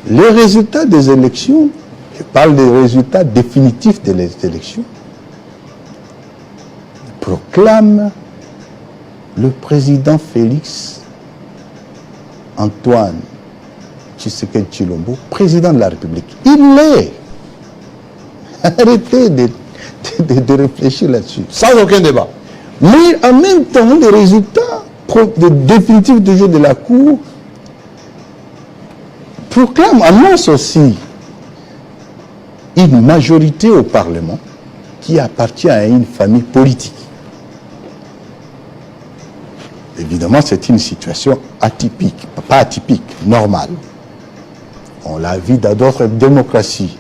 Les résultats des élections, je parle des résultats définitifs des élections, proclament le président Félix Antoine Tshisekedi Tshilombo président de la République. Il l'est. Arrêtez de réfléchir là-dessus. Sans aucun débat. Mais en même temps, les résultats définitifs du jeu de la Cour proclament, annoncent aussi une majorité au Parlement qui appartient à une famille politique. Évidemment, c'est une situation atypique, pas atypique, normale. On l'a vu dans d'autres démocraties.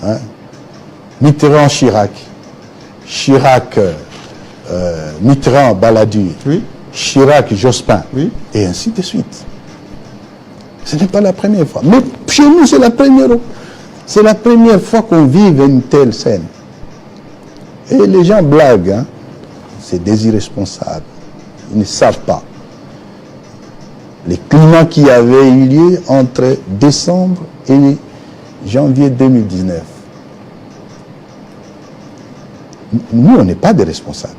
Hein? Mitterrand, Chirac. Chirac, Mitterrand, Balladur. Oui. Chirac, Jospin. Oui. Et ainsi de suite. Ce n'est pas la première fois. Mais chez nous, c'est la première fois qu'on vive une telle scène. Et les gens blaguent. Hein? C'est des irresponsables. Ils ne savent pas. Les climats qui avaient eu lieu entre décembre et janvier 2019. Nous, on n'est pas des responsables.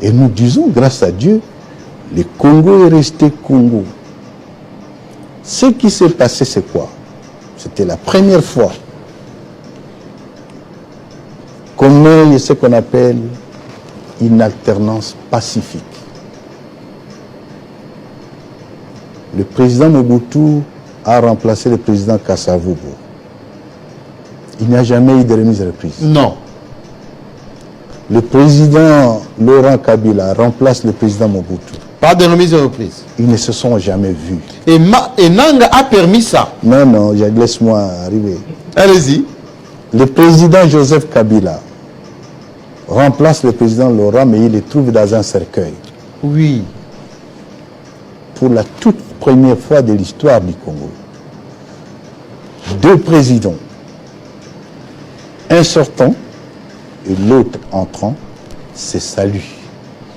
Et nous disons, grâce à Dieu, le Congo est resté Congo. Ce qui s'est passé, c'est quoi? C'était la première fois qu'on ait ce qu'on appelle une alternance pacifique. Le président Mobutu a remplacé le président Kasavubu. Il n'y a jamais eu de remise reprise. Non. Le président Laurent Kabila remplace le président Mobutu. Pas de remise de reprise. Ils ne se sont jamais vus. Et Nanga a permis ça. Non, laisse-moi arriver. Allez-y. Le président Joseph Kabila remplace le président Laurent, mais il le trouve dans un cercueil. Oui. Pour la toute première fois de l'histoire du Congo. Deux présidents, un sortant et l'autre entrant, se saluent,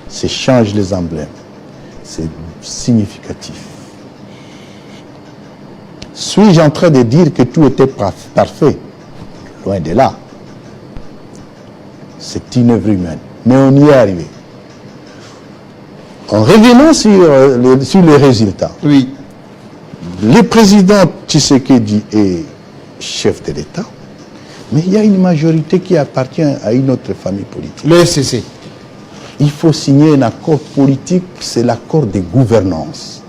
s'échangent les emblèmes. C'est significatif. Suis-je en train de dire que tout était parfait? Loin de là. C'est une œuvre humaine. Mais on y est arrivé. En revenant sur les résultats, oui. Le président Tshisekedi est chef de l'État, mais il y a une majorité qui appartient à une autre famille politique. Le FCC. Il faut signer un accord politique, c'est l'accord de gouvernance.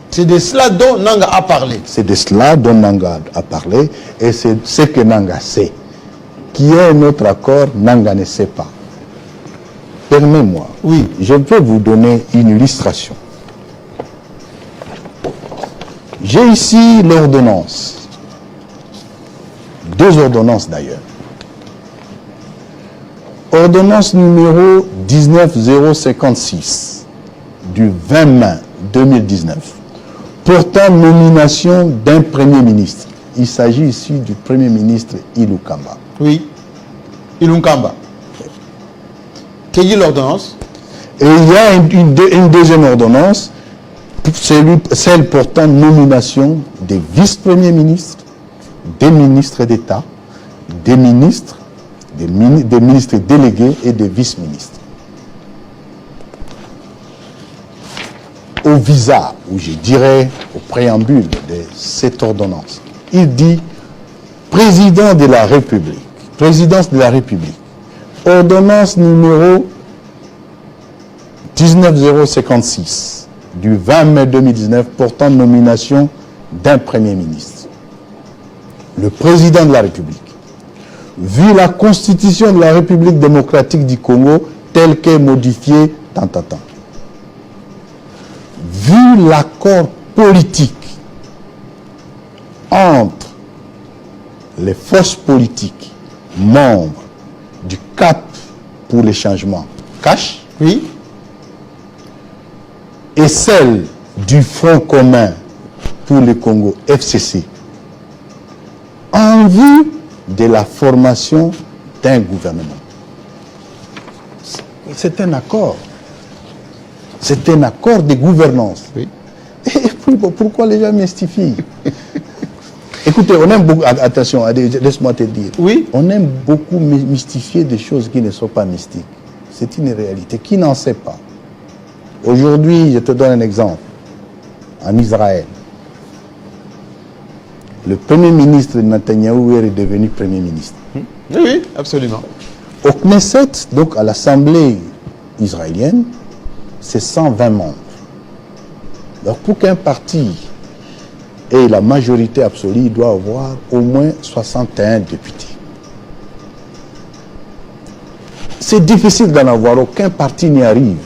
C'est de cela dont Nanga a parlé. C'est de cela dont Nanga a parlé, et c'est ce que Nanga sait. Qu'il y ait un autre accord, Nanga ne sait pas. Permets-moi, oui. Je peux vous donner une illustration. J'ai ici l'ordonnance. Deux ordonnances d'ailleurs. Ordonnance numéro 19056 du 20 mai 2019 portant nomination d'un Premier ministre. Il s'agit ici du Premier ministre Ilukamba. Oui, Ilukamba. Quelle est l'ordonnance? Et il y a une deuxième ordonnance, celle portant nomination des vice-premiers ministres, des ministres d'État, des ministres délégués et des vice-ministres. Au visa, ou je dirais au préambule de cette ordonnance, il dit président de la République, présidence de la République, ordonnance numéro 19056 du 20 mai 2019 portant nomination d'un Premier ministre. Le président de la République, vu la constitution de la République démocratique du Congo telle qu'est modifiée, vu l'accord politique entre les forces politiques membres du CAP pour les changements, CACH, oui, et celle du Front commun pour le Congo, FCC, en vue de la formation d'un gouvernement. C'est un accord. C'est un accord de gouvernance. Oui. Et puis, pourquoi les gens mystifient? Écoutez, on aime beaucoup, attention, laisse-moi te dire. Oui. On aime beaucoup mystifier des choses qui ne sont pas mystiques. C'est une réalité. Qui n'en sait pas? Aujourd'hui, je te donne un exemple. En Israël, le premier ministre Netanyahou est devenu premier ministre. Oui, absolument. Au Knesset, donc à l'Assemblée israélienne, c'est 120 membres. Alors pour qu'un parti ait la majorité absolue, il doit avoir au moins 61 députés. C'est difficile d'en avoir, aucun parti n'y arrive.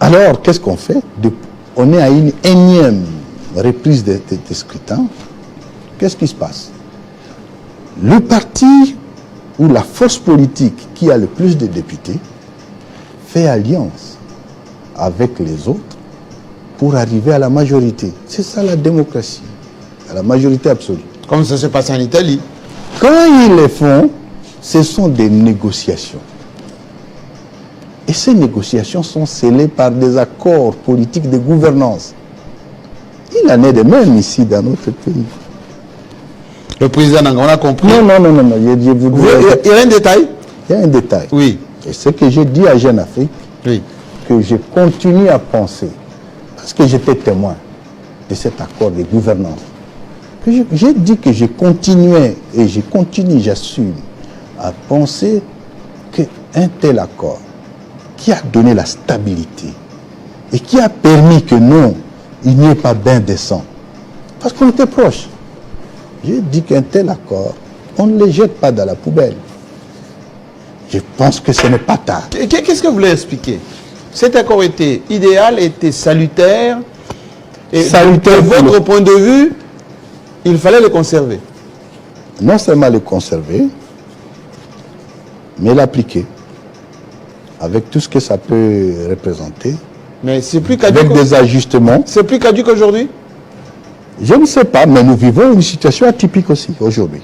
Alors, qu'est-ce qu'on fait? On est à une énième reprise des scrutins. Qu'est-ce qui se passe? Le parti ou la force politique qui a le plus de députés fait alliance avec les autres pour arriver à la majorité. C'est ça la démocratie, à la majorité absolue. Comme ça s'est passé en Italie. Quand ils le font, ce sont des négociations. Et ces négociations sont scellées par des accords politiques de gouvernance. Il en est de même ici dans notre pays. Le président Nanga, on a compris. Non. Il y a un détail? Il y a un détail. Oui. Et ce que j'ai dit à Jeune Afrique, Oui. que je continue à penser, parce que j'étais témoin de cet accord de gouvernance, que j'ai dit que je continuais et je continue, j'assume, à penser qu'un tel accord qui a donné la stabilité et qui a permis que non, il n'y ait pas bain de sang, parce qu'on était proches. J'ai dit qu'un tel accord, on ne le jette pas dans la poubelle. Je pense que ce n'est pas tard. Qu'est-ce que vous voulez expliquer? Cet accord était idéal, était salutaire. Et Salutaire de votre point de vue, il fallait le conserver. Non seulement le conserver, mais l'appliquer. Avec tout ce que ça peut représenter. Mais c'est plus caduque. Avec des ajustements. C'est plus caduque aujourd'hui? Je ne sais pas, mais nous vivons une situation atypique aussi aujourd'hui.